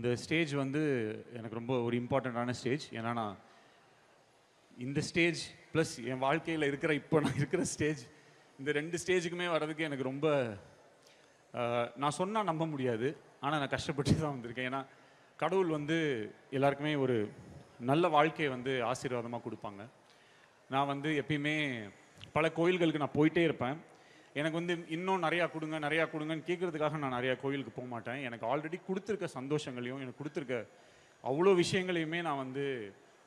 இந்த ஸ்டேஜ் வந்து எனக்கு ரொம்ப ஒரு இம்பார்ட்டண்ட்டான ஸ்டேஜ். ஏன்னா நான் இந்த ஸ்டேஜ் ப்ளஸ் என் வாழ்க்கையில் இருக்கிற இப்போ நான் இருக்கிற ஸ்டேஜ், இந்த 2 ஸ்டேஜுக்குமே வர்றதுக்கு எனக்கு ரொம்ப நான் சொன்னால் நம்ப முடியாது. ஆனால் நான் கஷ்டப்பட்டு தான் வந்திருக்கேன். ஏன்னா கடவுள் வந்து எல்லாருக்குமே ஒரு நல்ல வாழ்க்கையை வந்து ஆசீர்வாதமாக கொடுப்பாங்க. நான் வந்து எப்பயுமே பல கோயில்களுக்கு நான் போயிட்டே இருப்பேன். எனக்கு வந்து இன்னும் நிறையா கொடுங்க நிறையா கொடுங்கன்னு கேட்குறதுக்காக நான் நிறையா கோயிலுக்கு போக மாட்டேன். எனக்கு ஆல்ரெடி கொடுத்துருக்க சந்தோஷங்களையும் எனக்கு கொடுத்துருக்க அவ்வளோ விஷயங்களையுமே நான் வந்து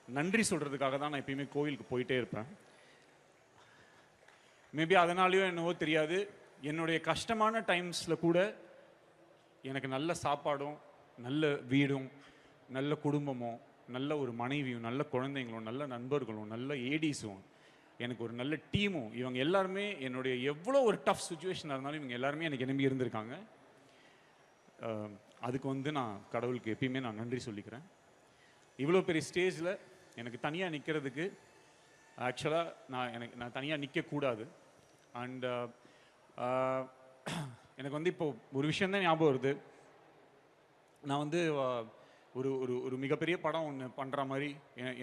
நன்றி சொல்கிறதுக்காக தான் நான் எப்பயுமே கோயிலுக்கு போயிட்டே இருப்பேன். மேபி அதனாலேயோ என்னவோ தெரியாது, என்னுடைய கஷ்டமான டைம்ஸில் கூட எனக்கு நல்ல சாப்பாடும் நல்ல வீடும் நல்ல குடும்பமும் நல்ல ஒரு மனைவியும் நல்ல குழந்தைங்களும் நல்ல நண்பர்களும் நல்ல ஏடிஸும் எனக்கு ஒரு நல்ல டீமும் இவங்க எல்லாருமே என்னுடைய எவ்வளோ ஒரு டஃப் சுச்சுவேஷனாக இருந்தாலும் இவங்க எல்லாருமே எனக்கு நம்பி இருந்திருக்காங்க. அதுக்கு வந்து நான் கடவுளுக்கு எப்பயுமே நான் நன்றி சொல்லிக்கிறேன். இவ்வளோ பெரிய ஸ்டேஜில் எனக்கு தனியாக நிற்கிறதுக்கு ஆக்சுவலாக நான் தனியாக நிற்கக்கூடாது. அண்ட் எனக்கு வந்து இப்போது ஒரு விஷயந்தான் ஞாபகம் வருது. நான் வந்து ஒரு ஒரு ஒரு மிகப்பெரிய படம் ஒன்று பண்ணுற மாதிரி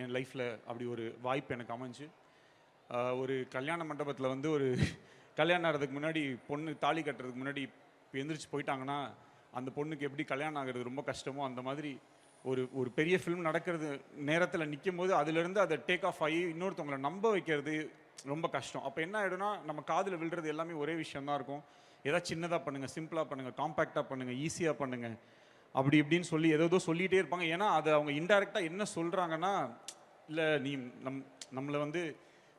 என் லைஃப்பில் அப்படி ஒரு வாய்ப்பு எனக்கு அமைஞ்சு, ஒரு கல்யாண மண்டபத்தில் வந்து ஒரு கல்யாணம் ஆகிறதுக்கு முன்னாடி பொண்ணு தாலி கட்டுறதுக்கு முன்னாடி எந்திரிச்சு போயிட்டாங்கன்னா அந்த பொண்ணுக்கு எப்படி கல்யாணம் ஆகிறது ரொம்ப கஷ்டமோ, அந்த மாதிரி ஒரு ஒரு பெரிய ஃபிலிம் நடக்கிறது நேரத்தில் நிற்கும் போது அதுலேருந்து அதை டேக் ஆஃப் ஆகி இன்னொருத்தவங்களை நம்ப வைக்கிறது ரொம்ப கஷ்டம். அப்போ என்ன ஆகிடும்னா நம்ம காதில் விழுறது எல்லாமே ஒரே விஷயந்தான் இருக்கும். ஏதாவது சின்னதாக பண்ணுங்கள், சிம்பிளாக பண்ணுங்கள், காம்பேக்டாக பண்ணுங்கள், ஈஸியாக பண்ணுங்கள், அப்படி இப்படின்னு சொல்லி ஏதோ சொல்லிகிட்டே இருப்பாங்க. ஏன்னா அதை அவங்க இன்டைரக்டாக என்ன சொல்கிறாங்கன்னா, இல்லை நீ நம்மளை வந்து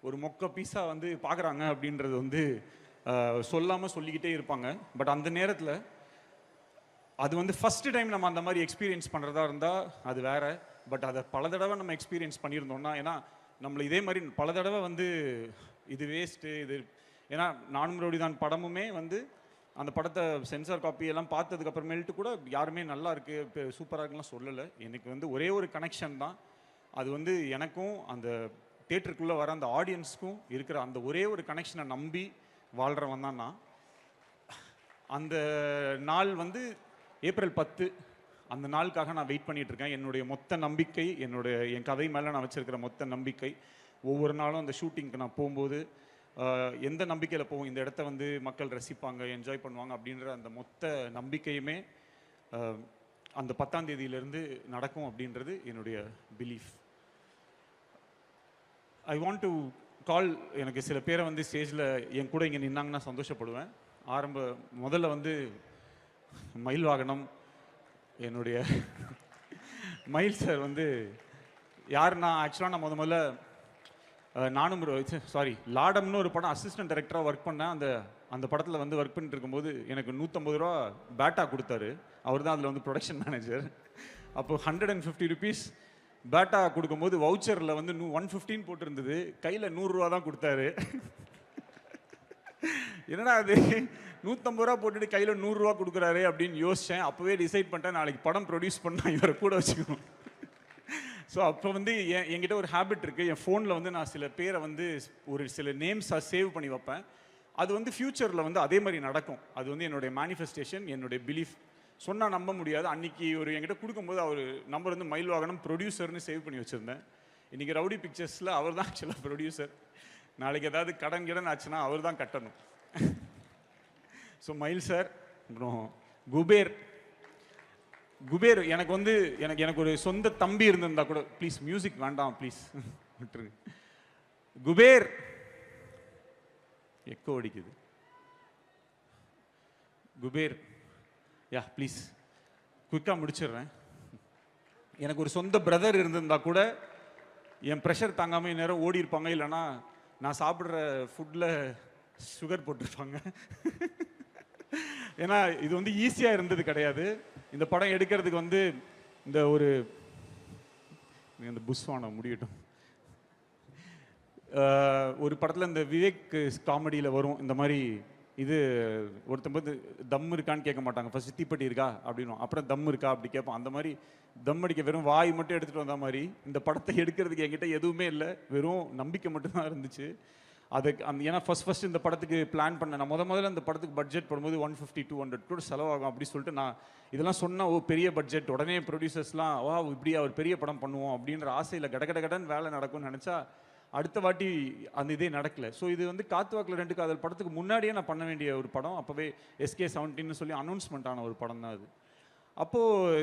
ஒரு மொக்க பீஸாக வந்து பார்க்குறாங்க அப்படின்றது வந்து சொல்லாமல் சொல்லிக்கிட்டே இருப்பாங்க. பட் அந்த நேரத்தில் அது வந்து ஃபஸ்ட்டு டைம் நம்ம அந்த மாதிரி எக்ஸ்பீரியன்ஸ் பண்ணுறதா இருந்தால் அது வேறு. பட் அதை பல தடவை நம்ம எக்ஸ்பீரியன்ஸ் பண்ணியிருந்தோம்னா, ஏன்னா நம்மளை இதே மாதிரி பல தடவை வந்து இது வேஸ்ட்டு இது, ஏன்னா நானும் ரவுடிதான் படமுமே வந்து அந்த படத்தை சென்சார் காப்பி எல்லாம் பார்த்ததுக்கப்புறமேல்ட்டு கூட யாருமே நல்லா இருக்குது இப்போ சூப்பராக இருக்குலாம் சொல்லலை. எனக்கு வந்து ஒரே ஒரு கனெக்ஷன் தான், அது வந்து எனக்கும் அந்த தியேட்டருக்குள்ளே வர அந்த ஆடியன்ஸுக்கும் இருக்கிற அந்த ஒரே ஒரு கனெக்ஷனை நம்பி வாழ்கிறவன் தான் நான். அந்த நாள் வந்து ஏப்ரல் 10, அந்த நாளுக்காக நான் வெயிட் பண்ணிகிட்ருக்கேன். என்னுடைய மொத்த நம்பிக்கை, என் கதை மேலே நான் வச்சுருக்கிற மொத்த நம்பிக்கை, ஒவ்வொரு நாளும் அந்த ஷூட்டிங்க்கு நான் போகும்போது எந்த நம்பிக்கையில் போவோம், இந்த இடத்த வந்து மக்கள் ரசிப்பாங்க, என்ஜாய் பண்ணுவாங்க அப்படின்ற அந்த மொத்த நம்பிக்கையுமே அந்த 10ஆம் தேதியிலேருந்து நடக்கும் அப்படின்றது என்னுடைய belief. I want to call, எனக்கு சில பேரை வந்து ஸ்டேஜில் என் கூட இங்கே நின்னாங்கன்னா சந்தோஷப்படுவேன். முதல்ல வந்து மயில் வாகனம், என்னுடைய மயில் சார் வந்து யாருன்னா, ஆக்சுவலாக நான் முதல்ல நானும் லாடம்னு ஒரு படம் அசிஸ்டன்ட் டைரக்டராக ஒர்க் பண்ணேன். அந்த படத்தில் வந்து ஒர்க் பண்ணிட்டு இருக்கும்போது எனக்கு 150 ரூபா பேட்டா கொடுத்தாரு. அவர் தான் அதில் வந்து ப்ரொடக்ஷன் மேனேஜர். அப்போ 150 ருபீஸ் பேட்டா கொடுக்கும்போது வவுச்சரில் வந்து 115 போட்டிருந்தது, கையில் 100 ரூபா தான் கொடுத்தாரு. என்னடா அது 150 ரூபா போட்டுட்டு கையில் 100 ரூபா கொடுக்குறாரு அப்படின்னு யோசித்தேன். அப்போவே டிசைட் பண்ணிட்டேன், நாளைக்கு படம் ப்ரொடியூஸ் பண்ணால் இவரை கூட வச்சுக்கணும். ஸோ அப்போ வந்து என்கிட்ட ஒரு ஹேபிட் இருக்குது, என் ஃபோனில் வந்து நான் சில பேரை வந்து ஒரு சில நேம்ஸாக சேவ் பண்ணி வைப்பேன். அது வந்து ஃப்யூச்சரில் வந்து அதே மாதிரி நடக்கும். அது வந்து என்னுடைய மேனிஃபெஸ்டேஷன், என்னுடைய பிலீஃப். சொன்னால் நம்ப முடியாது. அன்றைக்கி என்கிட்ட கொடுக்கும்போது அவர் நம்பர் வந்து மயில் வாகனம் ப்ரொடியூசர்னு சேவ் பண்ணி வச்சுருந்தேன். இன்றைக்கி ரவுடி பிக்சர்ஸில் அவர் தான் ஆக்சுவலாக ப்ரொடியூசர். நாளைக்கு ஏதாவது கடன் ஆச்சுன்னா அவர் தான் கட்டணும். ஸோ மயில் சார், அப்புறம் குபேர் எனக்கு வந்து எனக்கு ஒரு சொந்த தம்பி இருந்திருந்தா கூட, ப்ளீஸ் மியூசிக் வேண்டாம் ப்ளீஸ் விட்டுருங்க. குபேர் எக்கோ அடிக்குது. குபேர் யா ப்ளீஸ் குயிக்காக முடிச்சிடுறேன். எனக்கு ஒரு சொந்த பிரதர் இருந்திருந்தா கூட என் ப்ரெஷர் தாங்காமல் நேரம் ஓடி இருப்பாங்க, இல்லைனா நான் சாப்பிட்ற ஃபுட்டில் சுகர் போட்டிருப்பாங்க. ஏன்னா இது வந்து ஈஸியாக இருந்தது கிடையாது. இந்த படம் எடுக்கிறதுக்கு வந்து இந்த புஸ்வானம் முடியட்டும். ஒரு படத்தில் இந்த விவேக் காமெடியில் வரும் இந்த மாதிரி, இது ஒருத்தம்போது தம் இருக்கான்னு கேட்க மாட்டாங்க, ஃபர்ஸ்ட் தீப்பெட்டி இருக்கா அப்படின்னு, அப்புறம் தம் இருக்கா அப்படி கேட்போம். அந்த மாதிரி தம் அடிக்க வெறும் வாய் மட்டும் எடுத்துகிட்டு வந்த மாதிரி இந்த படத்தை எடுக்கிறதுக்கு என்கிட்ட எதுவுமே இல்லை, வெறும் நம்பிக்கை மட்டும்தான் இருந்துச்சு. ஏன்னா ஃபர்ஸ்ட் இந்த படத்துக்கு பிளான் பண்ண நான் முதல்ல இந்த படத்துக்கு பட்ஜெட் போடும்போது 150-200 கூட செலவாகும் அப்படி சொல்லிட்டு நான் இதெல்லாம் சொன்னால் பெரிய பட்ஜெட் உடனே ப்ரொடியூசர்ஸ்லாம் இப்படி அவர் பெரிய படம் பண்ணுவோம் அப்படின்ற ஆசையில் கடகடன்னு வேலை நடக்கும்னு நினச்சா அடுத்த வாட்டி அந்த இதே நடக்கல. ஸோ இது வந்து காத்து வாக்கில் 2 காதல் படத்துக்கு முன்னாடியே நான் பண்ண வேண்டிய ஒரு படம். அப்போவே SK17 சொல்லி அனௌன்ஸ்மெண்ட் ஆன ஒரு படம் தான் அது. அப்போது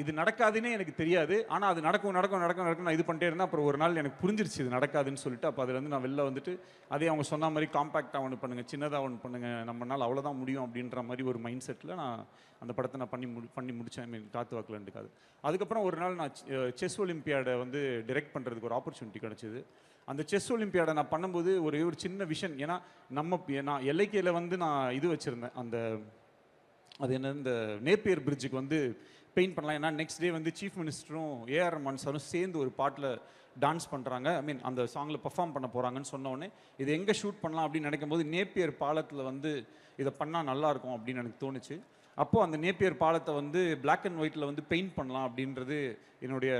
இது நடக்காதுன்னே எனக்கு தெரியாது. ஆனால் அது நடக்கும் நான் இது பண்ணிட்டே இருந்தேன். அப்புறம் ஒரு நாள் எனக்கு புரிஞ்சிருச்சு இது நடக்காதுன்னு சொல்லிட்டு. அப்போ அதுலேருந்து நான் வெளில வந்துட்டு அதே அவங்க சொன்ன மாதிரி காம்பேக்டாக ஒன்று பண்ணுங்கள், சின்னதாக ஒன்று பண்ணுங்கள், நம்மளால் அவ்வளோதான் முடியும் அப்படின்ற மாதிரி ஒரு மைண்ட் செட்டில் நான் அந்த படத்தை நான் பண்ணி முடித்தேன். ஐ மீன் காத்து வாக்கில் 2 காதல். அதுக்கப்புறம் ஒரு நாள் நான் செஸ் ஒலிம்பியாடை வந்து டிரெக்ட் பண்ணுறதுக்கு ஒரு ஆப்பர்ச்சுனிட்டி கிடச்சிது. அந்த செஸ் ஒலிம்பியாடை நான் பண்ணும்போது ஒரு சின்ன விஷன். ஏன்னா நான் LIKல வந்து நான் இது வச்சுருந்தேன், அது என்ன இந்த நேப்பியர் பிரிட்ஜுக்கு வந்து பெயிண்ட் பண்ணலாம். ஏன்னா நெக்ஸ்ட் டே வந்து சீஃப் மினிஸ்டரும் AR ரஹ்மான் சாரும் சேர்ந்து ஒரு பாட்டில் டான்ஸ் பண்ணுறாங்க, ஐ மீன் அந்த சாங்கில் பர்ஃபார்ம் பண்ண போகிறாங்கன்னு சொன்னோடனே இது எங்கே ஷூட் பண்ணலாம் அப்படின்னு நினைக்கும் போது நேப்பியர் பாலத்தில் வந்து இதை பண்ணால் நல்லாயிருக்கும் அப்படின்னு எனக்கு தோணுச்சு. அப்போது அந்த நேப்பியர் பாலத்தை வந்து பிளாக் அண்ட் ஒயிட்டில் வந்து பெயிண்ட் பண்ணலாம் அப்படின்றது என்னுடைய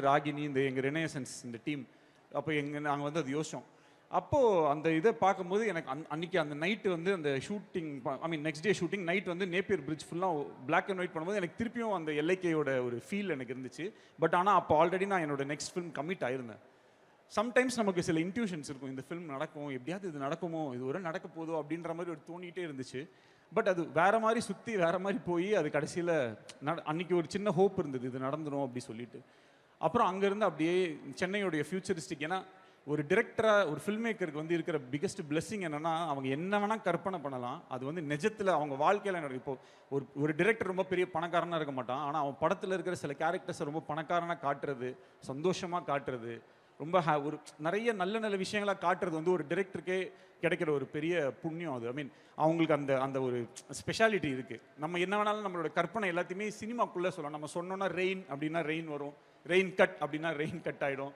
ராகினி எங்கள் ரெனேசன்ஸ் இந்த டீம் அப்போ நாங்கள் வந்து அது யோசித்தோம். அப்போது அந்த இதை பார்க்கும்போது எனக்கு அன்றைக்கி அந்த நைட்டு வந்து அந்த shooting next day shooting night வந்து நேப்பியர் பிரிட்ஜ் ஃபுல்லாக பிளாக் அண்ட் ஒயிட் பண்ணும்போது எனக்கு திருப்பியும் அந்த LIKயோட ஒரு ஃபீல் எனக்கு இருந்துச்சு. பட் ஆனால் அப்போ ஆல்ரெடி நான் என்னோட நெக்ஸ்ட் ஃபிலிம் கமிட் ஆயிருந்தேன். சம்டைம்ஸ் நமக்கு சில இன்ட்யூஷன்ஸ் இருக்கும், இந்த ஃபிலிம் நடக்கும், எப்படியாவது இது நடக்குமோ, இது ஒரு நடக்க போதோ அப்படின்ற மாதிரி ஒரு தோணிகிட்டே இருந்துச்சு. பட் அது வேறு மாதிரி சுற்றி வேறு மாதிரி போய் அது கடைசியில் அன்றைக்கி ஒரு சின்ன ஹோப் இருந்தது இது நடந்துடும் அப்படி சொல்லிட்டு. அப்புறம் அங்கேருந்து அப்படியே சென்னையோடைய ஃபியூச்சரிஸ்டிக், ஏன்னா ஒரு டிரெக்டராக ஒரு ஃபில்ம் மேக்கருக்கு வந்து இருக்கிற பிக்கஸ்ட் பிளெஸிங் என்னென்னா அவங்க என்ன வேணால் கற்பனை பண்ணலாம், அது வந்து நிஜத்தில் அவங்க வாழ்க்கையில் நடக்கும். இப்போது ஒரு டிரெக்டர் ரொம்ப பெரிய பணக்காரனாக இருக்க மாட்டான், ஆனால் அவன் படத்தில் இருக்கிற சில கேரக்டர்ஸை ரொம்ப பணக்காரனாக காட்டுறது, சந்தோஷமாக காட்டுறது, ரொம்ப ஒரு நிறைய நல்ல விஷயங்களாக காட்டுறது வந்து ஒரு டிரெக்டருக்கே கிடைக்கிற ஒரு பெரிய புண்ணியம் அது. ஐ மீன் அவங்களுக்கு அந்த ஒரு ஸ்பெஷாலிட்டி இருக்குது. நம்ம என்ன வேணாலும் நம்மளோட கற்பனை எல்லாத்தையுமே சினிமாக்குள்ளே சொல்லலாம். நம்ம சொன்னோன்னா ரெயின் அப்படின்னா ரெயின் வரும், ரெயின் கட் அப்படின்னா ரெயின் கட் ஆகிடும்,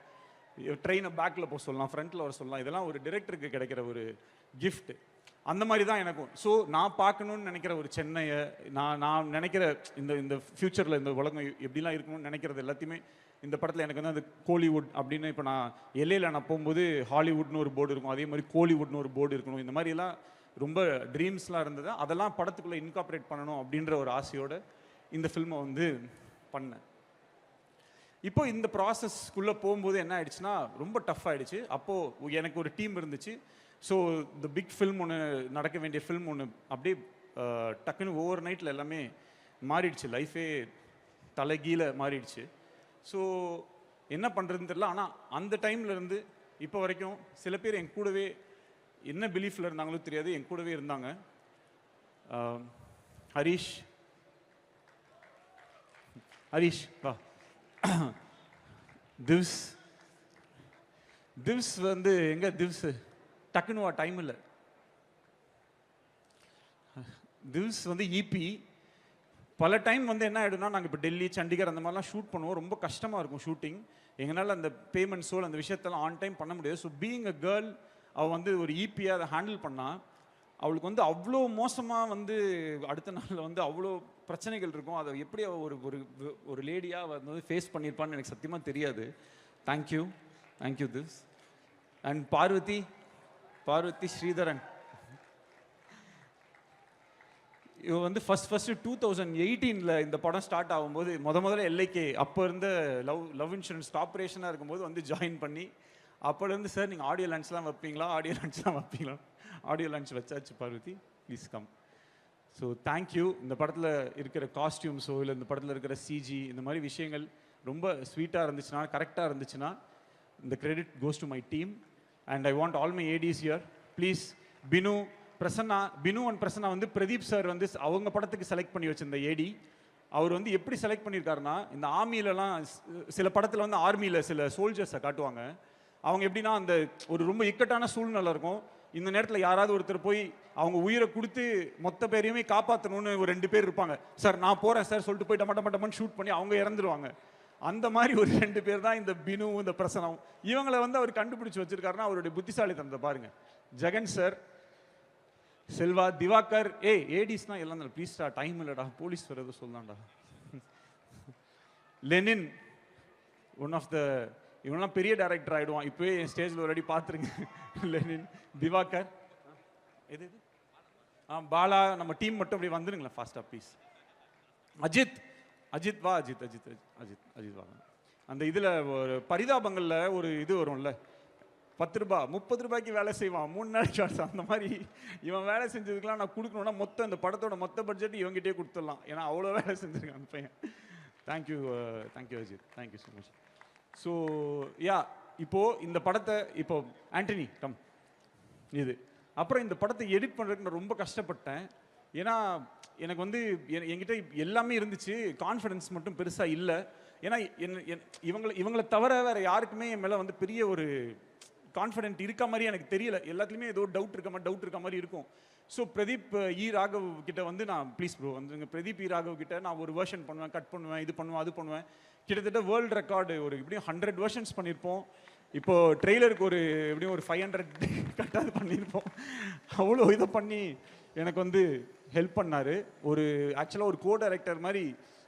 ட்ரெயினை பேக்கில் போக சொல்லலாம், ஃப்ரண்ட்டில் வர சொல்லலாம். இதெல்லாம் ஒரு டிரெக்டருக்கு கிடைக்கிற ஒரு கிஃப்ட். அந்த மாதிரி தான் எனக்கும். ஸோ நான் பார்க்கணுன்னு நினைக்கிற ஒரு சென்னையை நான் நினைக்கிற இந்த ஃப்யூச்சரில் இந்த உலகம் எப்படிலாம் இருக்கணும்னு நினைக்கிறது எல்லாத்தையுமே இந்த படத்தில் எனக்கு வந்து அந்த கோலிவுட் அப்படின்னு இப்போ நான் LAல நான் போகும்போது ஹாலிவுட்னு ஒரு போர்டு இருக்கும், அதே மாதிரி கோலிவுட்னு ஒரு போர்டு இருக்கணும். இந்த மாதிரிலாம் ரொம்ப ட்ரீம்ஸ்லாம் இருந்தது. அதெல்லாம் படத்துக்குள்ளே இன்கார்பரேட் பண்ணணும் அப்படின்ற ஒரு ஆசையோடு இந்த ஃபில்மை வந்து பண்ணேன். இப்போ இந்த ப்ராசஸ்க்குள்ளே போகும்போது என்ன ஆயிடுச்சுன்னா ரொம்ப டஃப் ஆகிடுச்சு. அப்போது எனக்கு ஒரு டீம் இருந்துச்சு. ஸோ இந்த பிக் ஃபில்ம் ஒன்று நடக்க வேண்டிய ஃபில்ம் ஒன்று அப்படியே டக்குன்னு ஓவர் நைட்டில் எல்லாமே மாறிடுச்சு, லைஃபே தலைகீழ மாறிடுச்சு. ஸோ என்ன பண்ணுறதுன்னு தெரியல. ஆனால் அந்த டைம்லேருந்து இப்போ வரைக்கும் சில பேர் என் கூடவே என்ன பிலீஃபில் இருந்தாங்களோ தெரியாது, என் கூடவே இருந்தாங்க. ஹரீஷ் வா, திவ்ஸ் வந்து எங்க திவ்ஸ் டக்குன்னு வா, டைம் இல்லை. திவ்ஸ் வந்து EP பல டைம் வந்து என்ன ஆகிடும்னா நாங்கள் இப்போ டெல்லி சண்டிகர் அந்த மாதிரிலாம் ஷூட் பண்ணுவோம், ரொம்ப கஷ்டமாக இருக்கும் ஷூட்டிங். எங்களால் அந்த பேமெண்ட்ஸோ அந்த விஷயத்தெல்லாம் ஆன் டைம் பண்ண முடியாது. ஸோ பீயிங் அ கேர்ள் அவள் வந்து ஒரு EP-யை அதை ஹேண்டில் பண்ணால் அவளுக்கு வந்து அவ்வளோ மோசமாக வந்து அடுத்த நாளில் வந்து அவ்வளோ பிரச்சனைகள் இருக்கும். அதை எப்படி ஒரு ஒரு லேடியாக வந்து ஃபேஸ் பண்ணியிருப்பான்னு எனக்கு சத்தியமாக தெரியாது. Thank you this. And Parvathy Sreedharan, இவ வந்து ஃபர்ஸ்ட் 2018 இந்த படம் ஸ்டார்ட் ஆகும்போது முதல்ல LIK அப்போ இருந்த லவ் இன்சூரன்ஸ் ஆப்ரேஷனாக இருக்கும்போது வந்து ஜாயின் பண்ணி அப்போலேருந்து சார் நீங்கள் ஆடியோ லான்ச்லாம் வைப்பீங்களா, ஆடியோ லான்ச் வச்சாச்சு Parvathy, please come. So thank you. இந்த படத்தில் இருக்கிற காஸ்டியூம்ஸோ இல்லை இந்த படத்தில் இருக்கிற CG இந்த மாதிரி விஷயங்கள் ரொம்ப ஸ்வீட்டாக இருந்துச்சுன்னா, கரெக்டாக இருந்துச்சுன்னா இந்த credit goes to my team. And I want all my ADs here please. Binu and Prasanna வந்து பிரதீப் சார் வந்து அவங்க படத்துக்கு செலக்ட் பண்ணி வச்சிருந்த AD. அவர் வந்து எப்படி செலக்ட் பண்ணியிருக்காருன்னா, இந்த ஆர்மியிலலாம் சில படத்தில் வந்து ஆர்மியில் சில சோல்ஜர்ஸை காட்டுவாங்க. அவங்க எப்படின்னா அந்த ஒரு ரொம்ப இக்கட்டான சூழ்நிலை இருக்கும், இந்த நேரத்தில் யாராவது ஒருத்தர் போய் அவங்க உயிரை கொடுத்து மொத்த பேரையுமே காப்பாற்றணும்னு ஒரு 2 பேர் இருப்பாங்க. சார் நான் போகிறேன் சார் சொல்லிட்டு போய் டமட்டமன்னு ஷூட் பண்ணி அவங்க இறந்துருவாங்க. அந்த மாதிரி ஒரு 2 பேர் தான் இந்த பினு, இந்த பிரசனம். இவங்களை வந்து அவர் கண்டுபிடிச்சி வச்சிருக்காருன்னா அவருடைய புத்திசாலித்தனத்தை பாருங்க. ஜெகன் சார், செல்வா, திவாகர், ADஸ்னா எல்லாம் ப்ளீஸ்டா, டைம் இல்லைடா, போலீஸ் வர எதுவும் சொல்லலாம்டா. லெனின், ஒன் ஆஃப் த இவனெல்லாம் பெரிய டைரக்டர் ஆகிடுவான். இப்போயே என் ஸ்டேஜில் ஒரு அடி பார்த்துருங்க. லெனின், திவாகர், எது இது பாலா, நம்ம டீம் மட்டும் அப்படி வந்துருங்களேன் ஃபாஸ்ட்டாக ப்ளீஸ். அஜித், அஜித் வா, அஜித் அஜித் அஜித் அஜித் வா. அந்த இதில் ஒரு பரிதாபங்களில் ஒரு இது வரும்ல, 10 ரூபா 30 ரூபாய்க்கு வேலை செய்வான் 3 நாள் ஷார்ட்ஸ். அந்த மாதிரி இவன் வேலை செஞ்சதுக்கெலாம் நான் கொடுக்கணுன்னா மொத்தம் இந்த படத்தோட மொத்த பட்ஜெட் இவங்ககிட்டே கொடுத்துடலாம். ஏன்னா அவ்வளோ வேலை செஞ்சுருக்கான் அந்த பையன். Thank you thank you Ajith, thank you so much. So yeah, இப்போது இந்த படத்தை இப்போ ஆண்டனி கம் இது அப்புறம் இந்த படத்தை எடிட் பண்ணுறதுக்கு நான் ரொம்ப கஷ்டப்பட்டேன். ஏன்னா எனக்கு வந்து என்கிட்ட எல்லாமே இருந்துச்சு, கான்ஃபிடன்ஸ் மட்டும் பெருசாக இல்லை. ஏன்னா இவங்களை தவிர வேறு யாருக்குமே என் மேலே வந்து பெரிய ஒரு கான்ஃபிடென்ட் இருக்க மாதிரி எனக்கு தெரியல. எல்லாத்துலேயுமே ஏதோ டவுட் இருக்க மாதிரி இருக்கும். ஸோ பிரதீப் ராகவ் கிட்ட வந்து நான் ப்ளீஸ் ப்ரோ வந்துங்க, பிரதீப் ராகவ் கிட்ட நான் ஒரு வெர்ஷன் பண்ணுவேன், கட் பண்ணுவேன், இது பண்ணுவேன், அது பண்ணுவேன். கிட்டத்தட்ட வேர்ல்டு ரெக்கார்டு ஒரு எப்படியும் 100 வெர்ஷன்ஸ் பண்ணியிருப்போம். இப்போது ட்ரெய்லருக்கு ஒரு எப்படியும் ஒரு 500 கட்டாது பண்ணியிருப்போம். அவ்வளோ இதை பண்ணி எனக்கு வந்து ஹெல்ப் பண்ணார். ஒரு ஆக்சுவலாக ஒரு கோ டைரக்டர் மாதிரி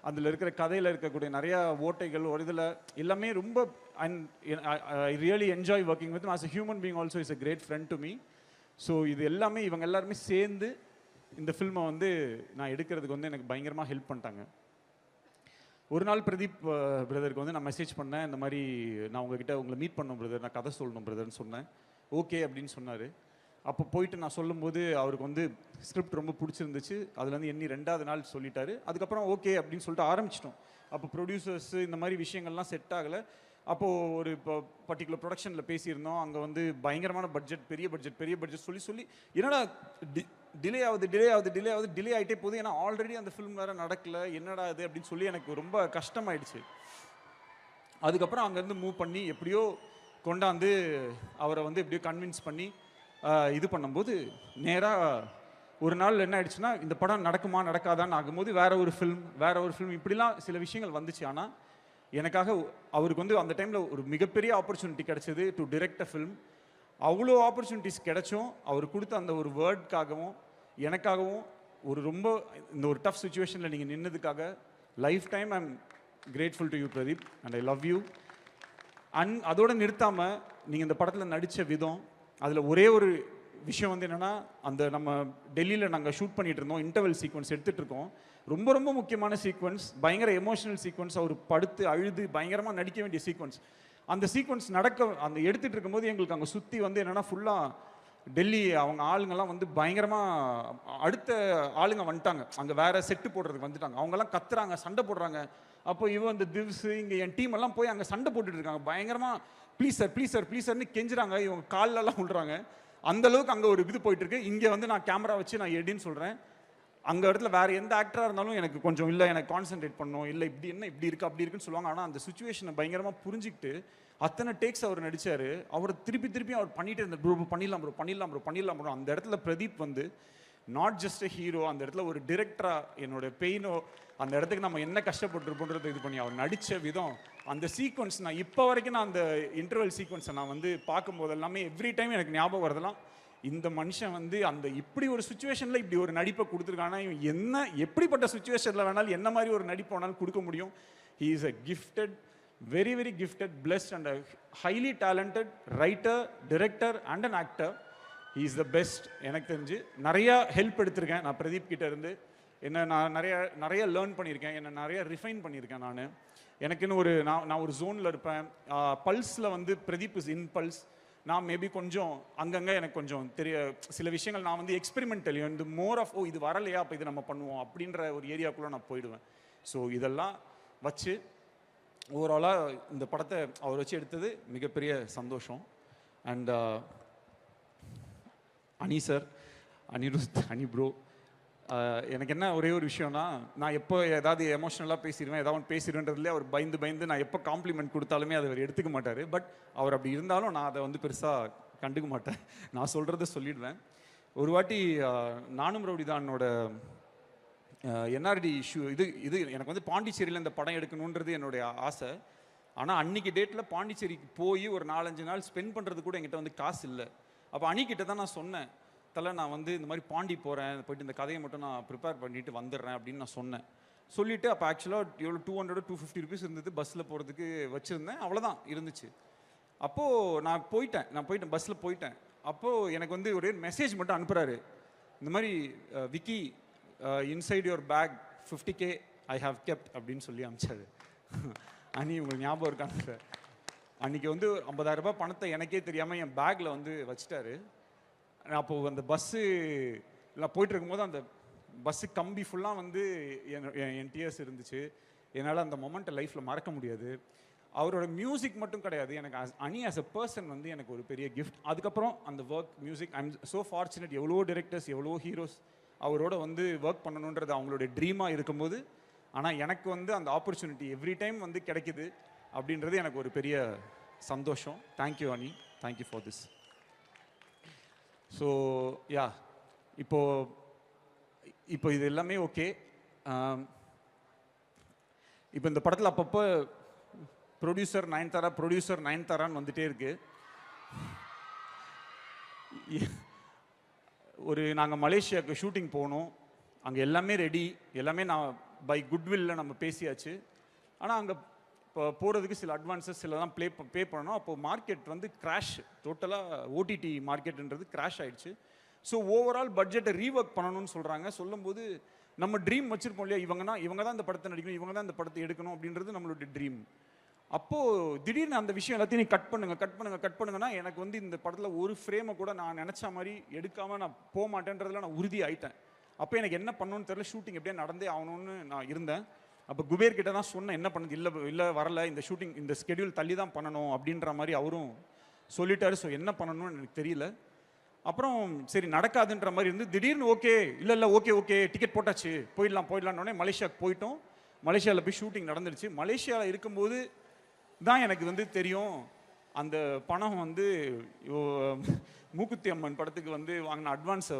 அதில் இருக்கிற கதையில் இருக்கக்கூடிய நிறையா ஓட்டைகள் ஒரு இதில் எல்லாமே ரொம்ப I really enjoy working with as a human being. Also is a great friend to me. So இது எல்லாமே இவங்க எல்லாருமே சேர்ந்து இந்த ஃபில்மை வந்து நான் எடுக்கிறதுக்கு வந்து எனக்கு பயங்கரமாக ஹெல்ப் பண்ணிட்டாங்க. ஒரு நாள் பிரதீப் பிரதருக்கு வந்து நான் மெசேஜ் பண்ணேன், இந்த மாதிரி நான் உங்ககிட்ட உங்களை மீட் பண்ணணும் பிரதர், நான் கதை சொல்லணும் பிரதர்னு சொன்னேன். ஓகே அப்படின்னு சொன்னார். அப்போ போயிட்டு நான் சொல்லும்போது அவருக்கு வந்து ஸ்கிரிப்ட் ரொம்ப பிடிச்சிருந்துச்சு. அதுலேருந்து எண்ணி 2வது நாள் சொல்லிட்டாரு. அதுக்கப்புறம் ஓகே அப்படின்னு சொல்லிட்டு ஆரம்பிச்சிட்டோம். அப்போ ப்ரொடியூசர்ஸ் இந்த மாதிரி விஷயங்கள்லாம் செட் ஆகலை. அப்போது ஒரு இப்போ பர்டிகுலர் ப்ரொடக்ஷனில் பேசியிருந்தோம். அங்கே வந்து பயங்கரமான பட்ஜெட், பெரிய பட்ஜெட் சொல்லி என்னடா டிலே ஆகிட்டே போகுது. ஏன்னா ஆல்ரெடி அந்த ஃபிலிம் வேறு நடக்கலை, என்னடா இது அப்படின்னு சொல்லி எனக்கு ரொம்ப கஷ்டமாயிடுச்சு. அதுக்கப்புறம் அங்கேருந்து மூவ் பண்ணி எப்படியோ கொண்டாந்து அவரை வந்து எப்படியோ கன்வின்ஸ் பண்ணி இது பண்ணும்போது நேராக ஒரு நாள் என்ன ஆயிடுச்சுன்னா, இந்த படம் நடக்குமா நடக்காதான்னு ஆகும்போது வேற ஒரு ஃபிலிம் இப்படிலாம் சில விஷயங்கள் வந்துச்சு. ஆனால் எனக்காக அவருக்கு வந்து அந்த டைமில் ஒரு மிகப்பெரிய ஆப்பர்ச்சுனிட்டி கிடைச்சது டு டிரெக்ட் அ ஃபிலிம். அவ்வளோ ஆப்பர்ச்சுனிட்டிஸ் கிடைச்சும் அவர் கொடுத்த அந்த ஒரு வேர்ட்காகவும் எனக்காகவும் ஒரு ரொம்ப இந்த ஒரு டஃப் சுச்சுவேஷனில் நீங்கள் நின்னதுக்காக lifetime I am grateful to you Pradeep and I love you. அதோடு நிறுத்தாமல் நீங்கள் இந்த படத்தில் நடித்த விதம், அதில் ஒரே ஒரு விஷயம் வந்து என்னென்னா, அந்த நம்ம டெல்லியில் நாங்கள் ஷூட் பண்ணிகிட்டு இருந்தோம், இன்டர்வல் சீக்வன்ஸ் எடுத்துகிட்டு இருக்கோம். ரொம்ப ரொம்ப முக்கியமான சீக்வன்ஸ், பயங்கர எமோஷனல் சீக்வன்ஸ், அவர் படுத்து அழுது பயங்கரமாக நடிக்க வேண்டிய சீக்வன்ஸ். அந்த சீக்வன்ஸ் அந்த எடுத்துகிட்டு இருக்கும்போது எங்களுக்கு அங்கே சுற்றி வந்து என்னென்னா ஃபுல்லாக டெல்லி அவங்க ஆளுங்கெல்லாம் வந்து பயங்கரமாக அடுத்த ஆளுங்க வந்துட்டாங்க. அங்கே வேறு செட்டு போடுறதுக்கு வந்துட்டாங்க. அவங்கெல்லாம் கத்துறாங்க, சண்டை போடுறாங்க. அப்போ இந்த திவ்ஸ் இங்கே என் டீம் எல்லாம் போய் அங்கே சண்டை போட்டுட்டு இருக்காங்க. பயங்கரமாக ப்ளீஸ் சார்னு கெஞ்சுறாங்க. இவங்க காலெல்லாம் விழுறாங்க. அந்தளவுக்கு அங்கே ஒரு இது போயிட்டுருக்கு. இங்கே வந்து நான் கேமரா வச்சு நான் எடின்னு சொல்கிறேன். அங்கே இடத்துல வேறு எந்த ஆக்டராக இருந்தாலும் எனக்கு கொஞ்சம் இல்லை, எனக்கு கான்சென்ட்ரேட் பண்ணணும், இல்லை இப்படி இருக்குது அப்படி இருக்குன்னு சொல்லுவாங்க. ஆனால் அந்த சுச்சுவேஷனை பயங்கரமாக புரிஞ்சுக்கிட்டு அத்தனை டேக்ஸ் அவர் நடித்தார். அவர் திருப்பி அவர் பண்ணிகிட்டே இருந்தார். ப்ரோ பண்ணிடலாம் ப்ரோ. அந்த இடத்துல பிரதீப் வந்து நாட் ஜஸ்ட் அ ஹீரோ, அந்த இடத்துல ஒரு டிரெக்டராக என்னோட பெயினோ அந்த இடத்துக்கு நம்ம என்ன கஷ்டப்பட்டுருப்போன்றதை இது பண்ணி அவர் நடித்த விதம், அந்த சீக்வன்ஸ் நான் இப்போ வரைக்கும் நான் அந்த இன்டர்வல் சீக்வன்ஸை நான் வந்து பார்க்கும்போது எல்லாமே எவ்ரி டைம் எனக்கு ஞாபகம் வரதெல்லாம், இந்த மனுஷன் வந்து அந்த இப்படி ஒரு சுச்சுவேஷனில் இப்படி ஒரு நடிப்பை கொடுத்துருக்கானா, இவன் என்ன எப்படிப்பட்ட சுச்சுவேஷனில் வேணாலும் என்ன மாதிரி ஒரு நடிப்பு வேணாலும் கொடுக்க முடியும். He is a gifted, very very gifted, blessed and a highly talented writer, director and an actor. He is the best. எனக்கு தெரிஞ்சு நிறையா ஹெல்ப் எடுத்திருக்கேன் நான் பிரதீப் கிட்ட இருந்து. நான் நிறைய லேர்ன் பண்ணியிருக்கேன், என்னை நிறைய ரிஃபைன் பண்ணியிருக்கேன். எனக்குன்னு நான் ஒரு ஜோனில் இருப்பேன். பல்ஸில் வந்து பிரதீப் இஸ் இன் பல்ஸ். நான் மேபி கொஞ்சம் அங்கங்கே எனக்கு கொஞ்சம் சில விஷயங்கள் நான் வந்து எக்ஸ்பெரிமெண்டல், இந்த மோர் ஆஃப் இது வரலையா அப்போ இது நம்ம பண்ணுவோம் அப்படின்ற ஒரு ஏரியாக்குள்ளே நான் போயிடுவேன். ஸோ இதெல்லாம் வச்சு ஓவராலாக இந்த படத்தை அவர் வச்சு எடுத்தது மிகப்பெரிய சந்தோஷம். அண்ட் அனி சார், அனிருத், அனி ப்ரோ, எனக்கு என்ன ஒரே ஒரு விஷயம்னா, நான் எப்போ ஏதாவது எமோஷ்னலாக பேசிடுவேன், ஏதாவது பேசிடுவேன்றதுலேயே அவர் பயந்து நான் எப்போ காம்ப்ளிமெண்ட் கொடுத்தாலுமே அதை அவர் எடுத்துக்க மாட்டார். பட் அவர் அப்படி இருந்தாலும் நான் அதை வந்து பெருசாக கண்டுக்க மாட்டேன். நான் சொல்கிறத சொல்லிடுவேன். ஒரு வாட்டி நானும் ரவுடிதானோட என்ஆர்டி இஷ்யூ இது எனக்கு வந்து பாண்டிச்சேரியில் இந்த படம் எடுக்கணுன்றது என்னுடைய ஆசை. ஆனால் அன்றைக்கி டேட்டில் பாண்டிச்சேரிக்கு போய் ஒரு 4-5 நாள் ஸ்பெண்ட் பண்ணுறது கூட என்கிட்ட வந்து காசு இல்லை. அப்போ அன்னிக்கிட்ட தான் நான் சொன்னேன், தலை நான் வந்து இந்த மாதிரி பாண்டி போகிறேன், போயிட்டு இந்த கதையை மட்டும் நான் ப்ரிப்பேர் பண்ணிட்டு வந்துடுறேன் அப்படின்னு நான் சொன்னேன். சொல்லிவிட்டு அப்போ ஆக்சுவலாக எவ்வளோ 200-250 ருபீஸ் இருந்தது பஸ்ஸில் போகிறதுக்கு வச்சுருந்தேன், அவ்வளோதான் இருந்துச்சு. அப்போது நான் போயிட்டேன் பஸ்ஸில் போயிட்டேன். அப்போது எனக்கு வந்து ஒரே மெசேஜ் மட்டும் அனுப்புகிறாரு, இந்த மாதிரி Vicky inside your bag 50K I have kept அப்படின்னு சொல்லி அனுப்பிச்சாரு. அன்னி உங்களுக்கு ஞாபகம் இருக்காங்க சார், அன்றைக்கி வந்து 50,000 ரூபாய் பணத்தை எனக்கே தெரியாமல் என் பேக்கில் வந்து வச்சுட்டாரு. அப்போது அந்த பஸ்ஸு எல்லாம் போயிட்டு இருக்கும்போது அந்த பஸ்ஸு கம்பி ஃபுல்லாக வந்து என் டிஎஸ் இருந்துச்சு. என்னால் அந்த மொமெண்ட்டை லைஃப்பில் மறக்க முடியாது. அவரோட மியூசிக் மட்டும் கிடையாது, எனக்கு அனி ஆஸ் அ பர்சன் வந்து எனக்கு ஒரு பெரிய கிஃப்ட். அதுக்கப்புறம் அந்த work music I am so fortunate. எவ்வளோ டிரெக்டர்ஸ், எவ்வளோ ஹீரோஸ் அவரோட வந்து ஒர்க் பண்ணணுன்றது அவங்களுடைய ட்ரீமாக இருக்கும்போது, ஆனால் எனக்கு வந்து அந்த ஆப்பர்ச்சுனிட்டி எவ்ரி டைம் வந்து கிடைக்குது அப்படின்றது எனக்கு ஒரு பெரிய சந்தோஷம். தேங்க்யூ அனி, thank you for this. So yeah, இப்போ இது எல்லாமே ஓகே. இப்போ இந்த படத்தில் அப்பப்போ ப்ரொடியூசர் நயன்தாரான்னு வந்துட்டே இருக்கு. நாங்கள் மலேசியாவுக்கு ஷூட்டிங் போகணும், அங்கே எல்லாமே ரெடி, எல்லாமே நான் பை குட்வில்ல நம்ம பேசியாச்சு. ஆனால் அங்கே இப்போ போகிறதுக்கு சில அட்வான்ஸஸ் சிலலாம் பே பண்ணணும். அப்போது மார்க்கெட் வந்து கிராஷ், டோட்டலாக ஓடிடி மார்க்கெட்டுன்றது கிராஷ் ஆகிடுச்சு. ஸோ ஓவரால் பட்ஜெட்டை ரீஒர்க் பண்ணணும்னு சொல்லும்போது நம்ம ட்ரீம் வச்சுருப்போம் இல்லையா, இவங்க தான் இந்த படத்தை நடிக்கணும், இவங்க தான் இந்த படத்தை எடுக்கணும் அப்படின்றது நம்மளுடைய ட்ரீம். அப்போது திடீர்னு அந்த விஷயம் எல்லாத்தையும் நீ கட் பண்ணுங்கன்னா எனக்கு வந்து இந்த படத்தில் ஒரு ஃப்ரேமை கூட நான் நினச்ச மாதிரி எடுக்காமல் நான் போக மாட்டேன்றதில் நான் உறுதி ஆகிட்டேன். அப்போ எனக்கு என்ன பண்ணணும்னு தெரியல, ஷூட்டிங் எப்படியே நடந்தே ஆகணும்னு நான் இருந்தேன். அப்போ குபேர் கிட்ட தான் சொன்னேன், என்ன பண்ணது, இல்லை வரல, இந்த ஷூட்டிங் இந்த ஸ்கெடியூல் தள்ளி தான் பண்ணணும் அப்படின்ற மாதிரி அவரும் சொல்லிட்டாரு. ஸோ என்ன பண்ணணும்னு எனக்கு தெரியல. அப்புறம் சரி நடக்காதுன்ற மாதிரி இருந்து திடீர்னு ஓகே டிக்கெட் போட்டாச்சு, போயிடலான்னொடனே மலேசியாவுக்கு போயிட்டோம். மலேசியாவில் போய் ஷூட்டிங் நடந்துடுச்சு. மலேசியாவில் இருக்கும்போது தான் எனக்கு வந்து தெரியும், அந்த பணம் வந்து மூக்குத்தி அம்மன் படத்துக்கு வந்து வாங்கின அட்வான்ஸை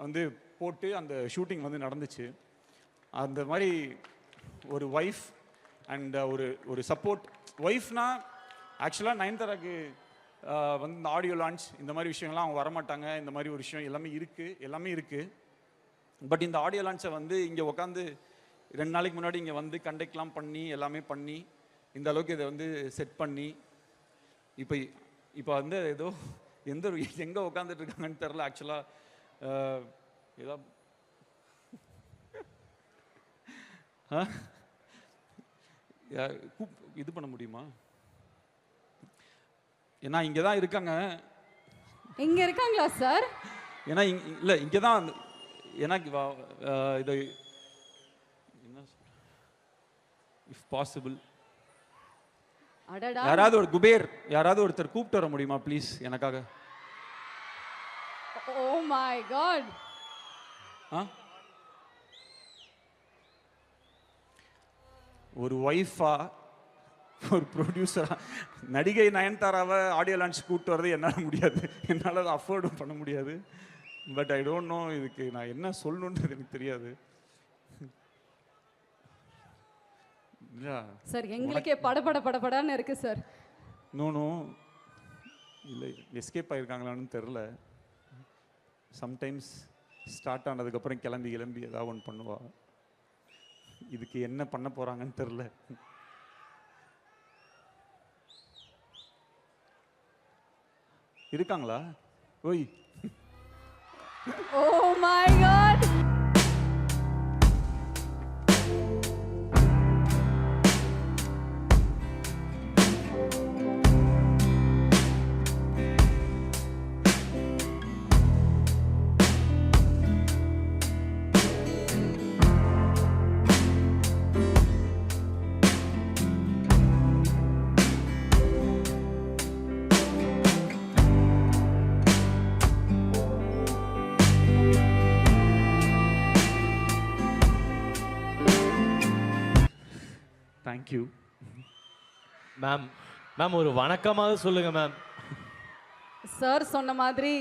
வந்து போட்டு அந்த ஷூட்டிங் வந்து நடந்துச்சு. அந்த மாதிரி ஒரு ஒய்ஃப் அண்ட் ஒரு சப்போர்ட். ஒய்ஃப்னா ஆக்சுவலாக நயன்தாராக்கு வந்து இந்த ஆடியோ லான்ச் இந்த மாதிரி விஷயங்கள்லாம் அவங்க வரமாட்டாங்க. இந்த மாதிரி ஒரு விஷயம் எல்லாமே இருக்குது. பட் இந்த ஆடியோ லான்ச்சை வந்து இங்கே உட்காந்து 2 நாளைக்கு முன்னாடி இங்கே வந்து கண்டக்ட்லாம் பண்ணி எல்லாமே பண்ணி இந்த அளவுக்கு இதை வந்து செட் பண்ணி இப்போ வந்து ஏதோ எங்கே உட்காந்துட்டு இருக்காங்கன்னு தெரில. ஆக்சுவலாக ஏதோ இது பண்ண முடியுமா? ஏன்னா இங்கே தான் இருக்காங்க. இங்கே இருக்காங்களா சார்? ஏன்னா இல்லை இங்கே தான், ஏன்னா இது என்ன இஃப் பாசிபிள் யாராவது ஒரு குபேர் யாராவது ஒருத்தர் கூப்பிட்டு வர முடியுமா ப்ளீஸ் எனக்காக? Oh my god. ஒரு ஒய்ஃபா, ஒரு ப்ரொடியூசரா நடிகை நயன்தாராவை ஆடியோ லான்ச் கூப்பிட்டு வரது என்னால் முடியாது, என்னால் அதை அஃபோர்டும் பண்ண முடியாது. பட் ஐ டோன்ட் நோ இதுக்கு நான் என்ன சொல்லணுன்றது எனக்கு தெரியாது. சார் எங்களுக்கே படபடன்னு இருக்கு சார். நோ இல்லை, எஸ்கேப் ஆகிருக்காங்களான்னு தெரில. சம்டைம்ஸ் ஸ்டார்ட் ஆனதுக்கப்புறம் கிளம்பி ஏதாவது ஒன்று பண்ணுவா. இதுக்கு என்ன பண்ண போகிறாங்கன்னு தெரில. இருக்காங்களா? ஓய், oh my god. Thank you ma'am. ஒரு வணக்கமாக சொல்லுங்க மேம். சார் சொன்ன மாதிரி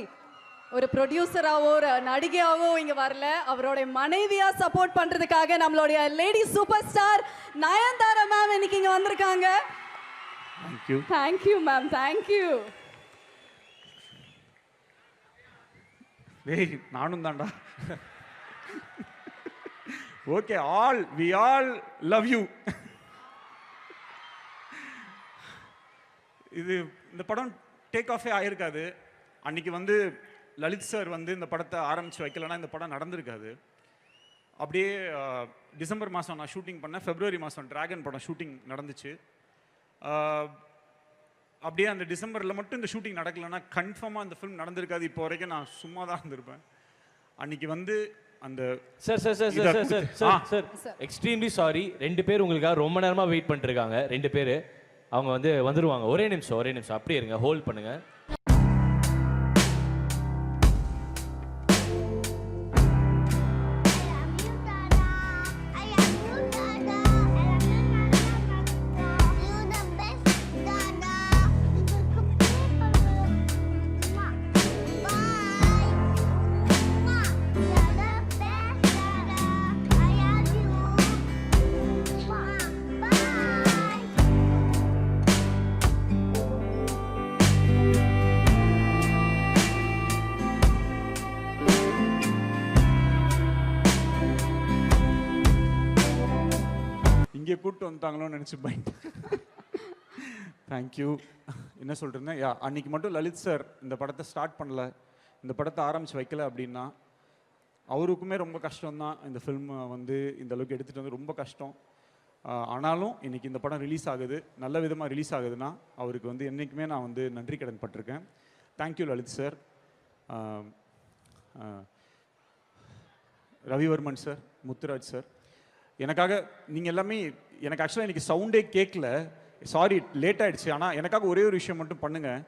ஒரு ப்ரொடியூசராவோ ஒரு நடிகையாவோ இங்க வரல, அவரோட மனைவியா சப்போர்ட் பண்றதுக்காக நம்மளுடைய lady super star Nayanthara ma'am இன்னைக்கு இங்க வந்திருக்காங்க. Thank you ma'am, thank you. டேய் நானும் தான்டா. Okay, we all love you. இது இந்த படம் டேக் ஆஃபே ஆயிருக்காது. அன்னைக்கு வந்து லலித் சார் வந்து இந்த படத்தை ஆரம்பித்து வைக்கலன்னா இந்த படம் நடந்திருக்காது. அப்படியே டிசம்பர் மாதம் நான் ஷூட்டிங் பண்ணேன். ஃபெப்ரவரி மாதம் டிராகன் படம் ஷூட்டிங் நடந்துச்சு. அப்படியே அந்த டிசம்பரில் மட்டும் இந்த ஷூட்டிங் நடக்கலைன்னா கன்ஃபார்மாக அந்த ஃபிலிம் நடந்திருக்காது. இப்போ வரைக்கும் நான் சும்மா தான் இருந்திருப்பேன். அன்னைக்கு வந்து அந்த சார் எக்ஸ்ட்ரீம்லி சாரி. 2 பேர் உங்களுக்காக ரொம்ப நேரமாக வெயிட் பண்ணிட்டு இருக்காங்க. 2 பேர் அவங்க வந்துருவாங்க. ஒரே நிமிஷம் அப்படியே இருங்க, ஹோல்ட் பண்ணுங்க. இங்கே கூப்பிட்டு வந்துட்டாங்களோன்னு நினச்சி பயந்து. தேங்க்யூ. என்ன சொல்கிறேன்னா, அன்னைக்கு மட்டும் லலித் சார் இந்த படத்தை ஸ்டார்ட் பண்ணல, இந்த படத்தை ஆரம்பித்து வைக்கல அப்படின்னா அவருக்குமே ரொம்ப கஷ்டம்தான். இந்த ஃபில்மை வந்து இந்த அளவுக்கு எடுத்துகிட்டு வந்து ரொம்ப கஷ்டம். ஆனாலும் இன்னைக்கு இந்த படம் ரிலீஸ் ஆகுது, நல்ல விதமாக ரிலீஸ் ஆகுதுன்னா அவருக்கு வந்து என்றைக்குமே நான் வந்து நன்றி கடன் பட்டிருக்கேன். Thank you Lalith sir. Ravivarman sir, Muthuraj sir, எனக்காக நீங்கள் எல்லாமே, எனக்கு ஆக்சுவலாக இன்றைக்கி சவுண்டே கேட்கல, சாரி லேட் ஆகிடுச்சு. ஆனால் எனக்காக ஒரே ஒரு விஷயம் மட்டும் பண்ணுங்கள்.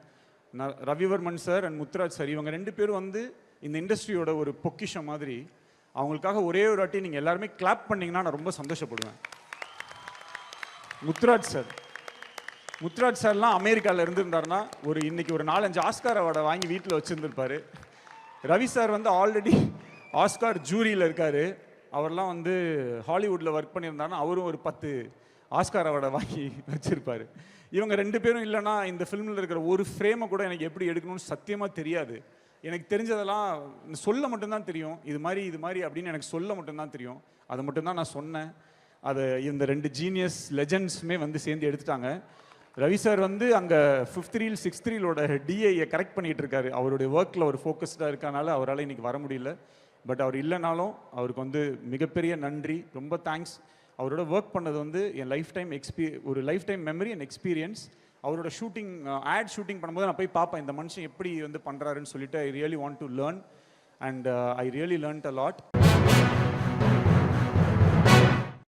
நான் Ravivarman sir and Muthuraj sir இவங்க 2 பேரும் வந்து இந்த இண்டஸ்ட்ரியோட ஒரு பொக்கிஷம் மாதிரி. அவங்களுக்காக ஒரே ஒரு வாட்டி நீங்கள் எல்லாருமே கிளாப் பண்ணிங்கன்னா நான் ரொம்ப சந்தோஷப்படுவேன். முத்துராஜ் சார்லாம் அமெரிக்காவில் இருந்திருந்தாருன்னா இன்னைக்கு ஒரு 4-5 ஆஸ்கார் அவார்டை வாங்கி வீட்டில் வச்சுருந்துருப்பார். ரவி சார் வந்து ஆல்ரெடி ஆஸ்கார் ஜூரியில் இருக்கார். அவர்லாம் வந்து ஹாலிவுட்டில் ஒர்க் பண்ணியிருந்தாருன்னா அவரும் ஒரு 10 ஆஸ்கார் அவார்டை வாங்கி வச்சுருப்பார். இவங்க 2 பேரும் இல்லைன்னா இந்த ஃபிலிமில் இருக்கிற ஒரு ஃப்ரேமை கூட எனக்கு எப்படி எடுக்கணும்னு சத்தியமாக தெரியாது. எனக்கு தெரிஞ்சதெல்லாம் சொல்ல மட்டும்தான் தெரியும். இது மாதிரி அப்படின்னு எனக்கு சொல்ல மட்டும்தான் தெரியும். அதை மட்டும்தான் நான் சொன்னேன். அதை இந்த 2 ஜீனியஸ் லெஜண்ட்ஸுமே வந்து சேர்ந்து எடுத்துட்டாங்க. ரவி சார் வந்து அங்கே 5th ரீல் 6th ரீலோட டிஐயை கரெக்ட் பண்ணிகிட்டு இருக்காரு. அவருடைய ஒர்க்கில் ஒரு ஃபோக்கஸ்டாக இருக்கனால அவரால் இன்றைக்கி வர முடியல. பட் அவர் இல்லைனாலும் அவருக்கு வந்து மிகப்பெரிய நன்றி, ரொம்ப தேங்க்ஸ். அவரோட ஒர்க் பண்ணது வந்து என் ஒரு life time memory and experience. அவரோட ஷூட்டிங் ஆட் ஷூட்டிங் பண்ணும்போது நான் போய் பார்ப்பேன் இந்த மனுஷன் எப்படி வந்து பண்ணுறாருன்னு சொல்லிட்டு I really want to learn and I really learnt a lot.